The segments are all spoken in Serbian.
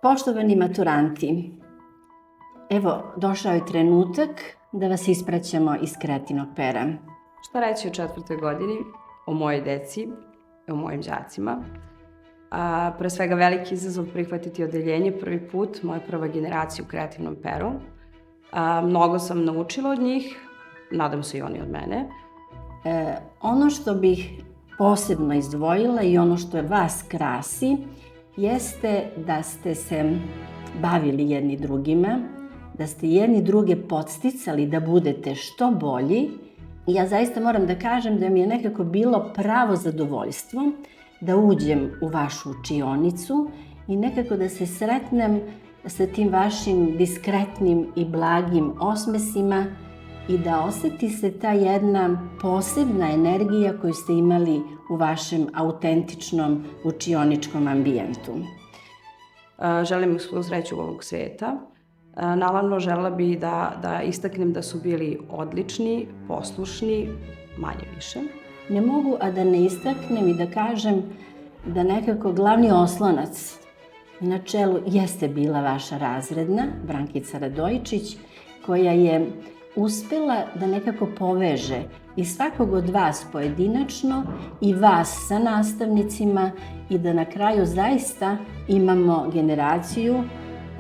Poštovani maturanti, evo došao je trenutak da vas ispraćamo iz kreativnog pera. Šta reći o 4. godini, o mojoj deci, o mojim đacima? Pre svega veliki izazov prihvatiti odeljenje prvi put, moja prva generacija u kreativnom peru. Mnogo sam naučila od njih, nadam se i oni od mene. Ono što bih posebno izdvojila i ono što vas krasi jeste da ste se bavili jedni drugima, da ste jedni druge podsticali da budete što bolji. I ja zaista moram da kažem da mi je nekako bilo pravo zadovoljstvo da uđem u vašu učionicu i nekako da se sretnem sa tim vašim diskretnim i blagim osmesima i da oseti se ta jedna posebna energija koju ste imali u vašem autentičnom učioničkom ambijentu. Želim svu sreću ovog sveta. Naravno, želela bih da istaknem da su bili odlični, poslušni, manje više. Ne mogu, a da ne istaknem i da kažem da nekako glavni oslonac na čelu jeste bila vaša razredna, Brankica Radojičić, koja je uspela da nekako poveže i svakog od vas pojedinačno i vas sa nastavnicima i da na kraju zaista imamo generaciju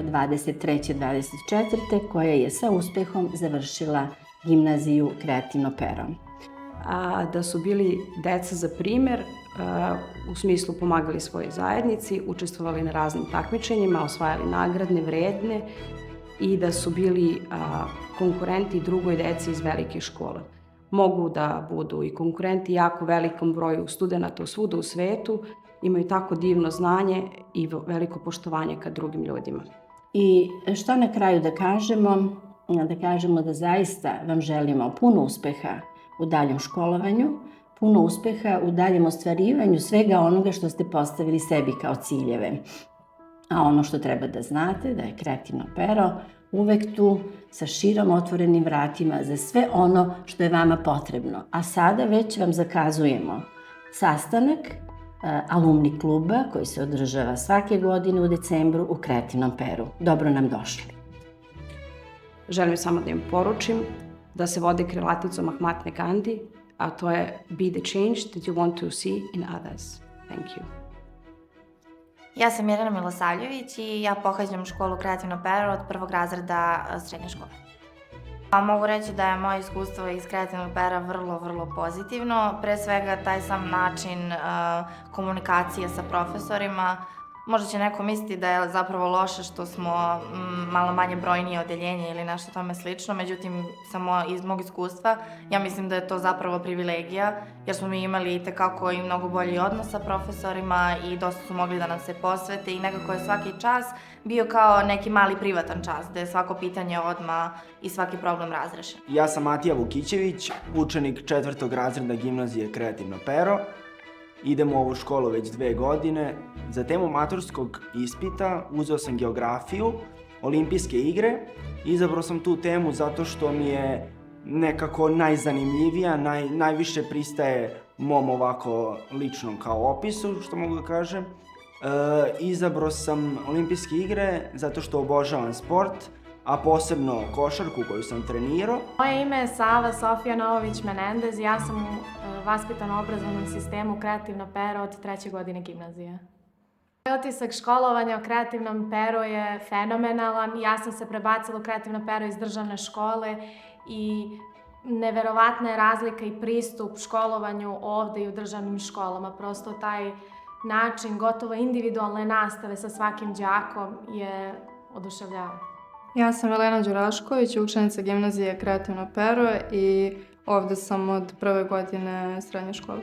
23. 24. koja je sa uspehom završila gimnaziju Kreativno pero. Da su bili deca za primer, u smislu pomagali svojoj zajednici, učestvovali na raznim takmičenjima, osvajali nagradne, vredne i da su bili konkurenti drugoj deci iz velike škole. Mogu da budu i konkurenti jako velikom broju studenta svuda u svetu, imaju tako divno znanje i veliko poštovanje ka drugim ljudima. I šta na kraju da kažemo? Da kažemo da zaista vam želimo puno uspeha u daljem školovanju, puno uspeha u daljem ostvarivanju svega onoga što ste postavili sebi kao ciljeve. A ono što treba da znate da je Kreativno pero uvek tu sa širom otvorenim vratima za sve ono što je vama potrebno. A sada već vam zakazujemo sastanak alumni kluba koji se održava svake godine u decembru u Kreativnom peru. Dobro nam došli. Želim samo da im poručim da se vode krilaticom Mahatme Gandhi, a to je be the change that you want to see in others. Thank you. Ja sam Mirjana Milosavljević i ja pohađam školu Kreativno pero od 1. razreda srednje škole. Mogu reći da je moje iskustvo iz Kreativnog pera vrlo pozitivno. Pre svega taj sam način komunikacije sa profesorima. Možda će neko misliti da je zapravo loše što smo malo manje brojnije odeljenje ili nešto tome slično, međutim, samo iz mog iskustva, ja mislim da je to zapravo privilegija, jer smo mi imali itekako i mnogo bolji odnos sa profesorima i dosta su mogli da nam se posvete i nekako je svaki čas bio kao neki mali privatan čas, gde je svako pitanje odmah i svaki problem razrešen. Ja sam Matija Vukićević, učenik 4. razreda gimnazije Kreativno pero. Idem u ovu školu već 2 godine. Za temu maturskog ispita uzeo sam geografiju, olimpijske igre. Izabrao sam tu temu zato što mi je nekako najzanimljivija, najviše pristaje mom ovako ličnom kao opisu, što mogu da kažem. Izabrao sam olimpijske igre zato što obožavam sport, a posebno košarku koju sam trenirao. Moje ime je Sava Sofija Novović-Menendez i ja sam u vaspitano-obrazovnom sistemu Kreativno pero od 3. godine gimnazije. Moj otisak školovanja o Kreativnom peru je fenomenalan. Ja sam se prebacila u Kreativno pero iz državne škole i neverovatna je razlika i pristup školovanju ovde i u državnim školama. Prosto taj način gotovo individualne nastave sa svakim đakom je oduševljavao. Ja sam Elena Đurašković, učenica gimnazije Kreativno pero i ovde sam od 1. godine srednje škole.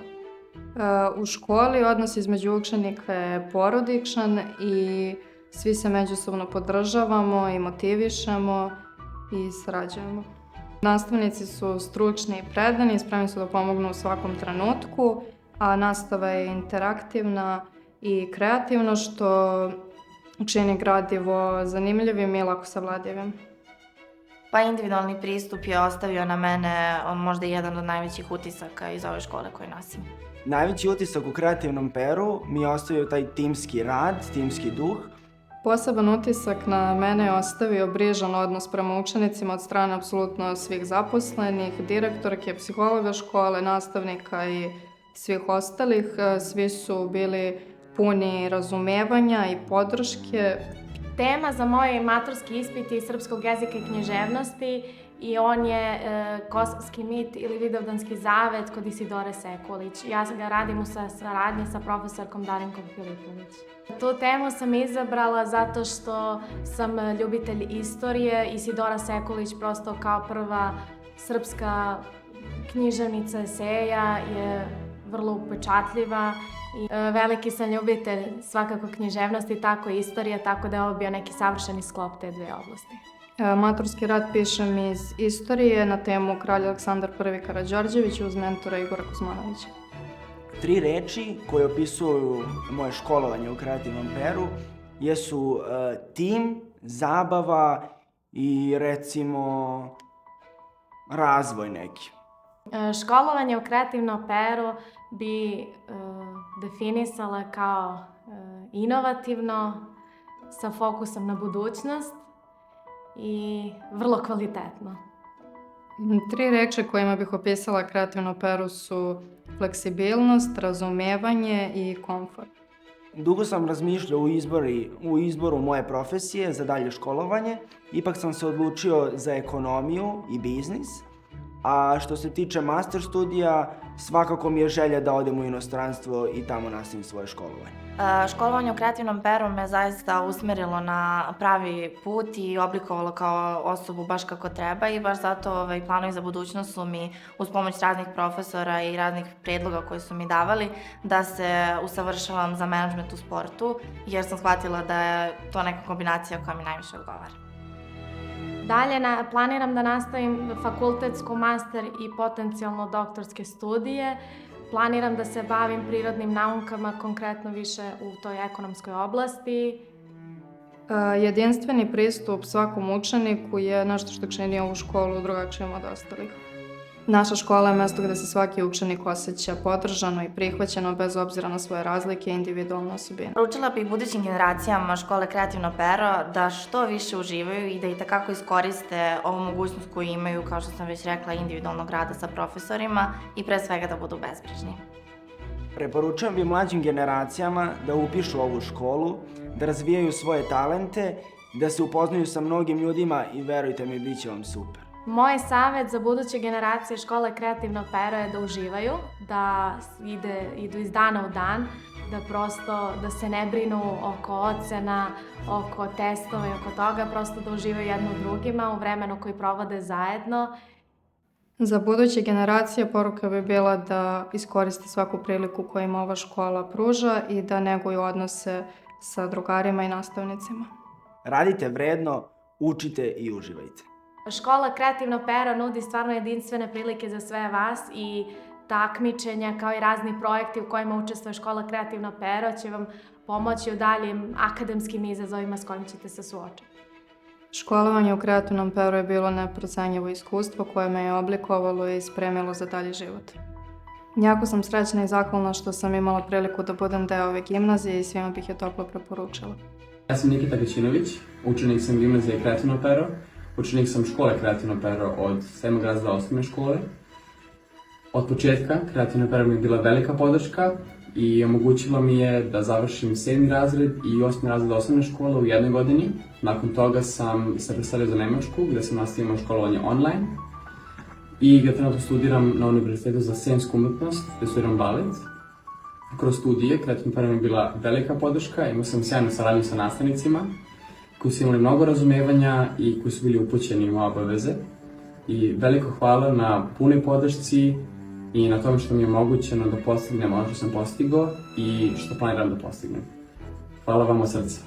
U školi odnos između učenika je porodičan i svi se međusobno podržavamo i motivišemo i sarađujemo. Nastavnici su stručni i predani i spremni su da pomognu u svakom trenutku, a nastava je interaktivna i kreativna, što čini gradivo zanimljivim i lako savladivim. Pa individualni pristup je ostavio na mene možda jedan od najvećih utisaka iz ove škole koju nosim. Najveći utisak u Kreativnom peru mi je ostavio taj timski rad, timski duh, Poseban utisak na mene je ostavio brižan odnos prema učenicima od strane apsolutno svih zaposlenih, direktorke, psihologa škole, nastavnika i svih ostalih. Svi su bili puni razumevanja i podrške. Tema za moj maturski ispit je iz srpskog jezika i književnosti i on je Kosovski mit ili Vidovdanski zavet kod Isidore Sekulić. Ja ga radim u saradnji sa profesorkom Darinkom Filipović. Tu temu sam izabrala zato što sam ljubitelj istorije. Isidora Sekulić prosto kao prva srpska književnica eseja je vrlo upečatljiva. I veliki sam ljubitelj svakako književnosti, tako i istorije, tako da je ovo bio neki savršeni sklop te dve oblasti. Maturski rad pišem iz istorije na temu Kralj Aleksandar I Karađorđević uz mentora Igora Kuzmanovića. 3 reči koje opisuju moje školovanje u Kreativnom Peru jesu tim, zabava i recimo razvoj neki. Školovanje u Kreativnom Peru bi definisala kao inovativno, sa fokusom na budućnost i vrlo kvalitetno. 3 reči kojima bih opisala Kreativno Peru su fleksibilnost, razumevanje i komfort. Dugo sam razmišljao u izboru moje profesije za dalje školovanje, ipak sam se odlučio za ekonomiju i biznis, a što se tiče master studija, svakako mi je želja da odem u inostranstvo i tamo nastavim svoje školovanje. Školovanje u Kreativnom Peru me zaista usmerilo na pravi put i oblikovalo kao osobu baš kako treba i baš zato planovi za budućnost su mi uz pomoć raznih profesora i raznih predloga koje su mi davali da se usavršavam za menadžment u sportu jer sam shvatila da je to neka kombinacija koja mi najviše odgovara. Dalje planiram da nastavim fakultetsku master i potencijalno doktorske studije. Planiram da se bavim prirodnim naukama, konkretno više u toj ekonomskoj oblasti. Jedinstveni pristup svakom učeniku je nešto što čini ovu školu drugačijom od ostalih. Naša škola je mesto gde se svaki učenik osjeća podržano i prihvaćeno bez obzira na svoje razlike i individualne osobine. Poručila bih budućim generacijama škole Kreativno Pero da što više uživaju i da i takako iskoriste ovu mogućnost koju imaju, kao što sam već rekla, individualnog rada sa profesorima i pre svega da budu bezbrižni. Preporučujem bi mlađim generacijama da upišu ovu školu, da razvijaju svoje talente, da se upoznaju sa mnogim ljudima i verujte mi, bit će vam super. Moj savjet za buduće generacije škole Kreativno Pero je da uživaju, da idu iz dana u dan, da se ne brinu oko ocena, oko testova i oko toga, prosto da uživaju jedno u drugima u vremenu koji provode zajedno. Za buduće generacije poruka bi bila da iskoriste svaku priliku koju im ova škola pruža i da neguju odnose sa drugarima i nastavnicima. Radite vredno, učite i uživajte. Škola Kreativno Pero nudi stvarno jedinstvene prilike za sve vas i takmičenja kao i razni projekti u kojima učestvuje škola Kreativno Pero će vam pomoći u daljim akademskim izazovima s kojim ćete se suočiti. Školovanje u Kreativnom Peru je bilo neprocenjivo iskustvo koje me je oblikovalo i spremilo za dalji život. Jako sam srećna i zahvalna što sam imala priliku da budem deo ove gimnazije i svima bih je toplo preporučila. Ja sam Nikita Gaćinović, učenik sam gimnazije Kreativno Pero. Učenik sam škole Kreativno Pero od 7. razreda osnovne škole. Od početka Kreativno Pero mi je bila velika podrška i omogućila mi je da završim 7. razred i 8. razred osnovne škole u jednoj godini. Nakon toga sam se preselio za Nemačku gde sam nastavio školovanje online i gde trenutno studiram na Univerzitetu za scensku umetnost, gde studiram balet. Kroz studije Kreativno Pero mi je bila velika podrška, imao sam sjajnu saradnju sa nastavnicima koji su imali mnogo razumevanja i koji su bili upućeni u obaveze. I veliko hvala na punoj podršci i na tome što mi je omogućeno da postignem ono što sam postigao i što planiram da postignem. Hvala vam od srca.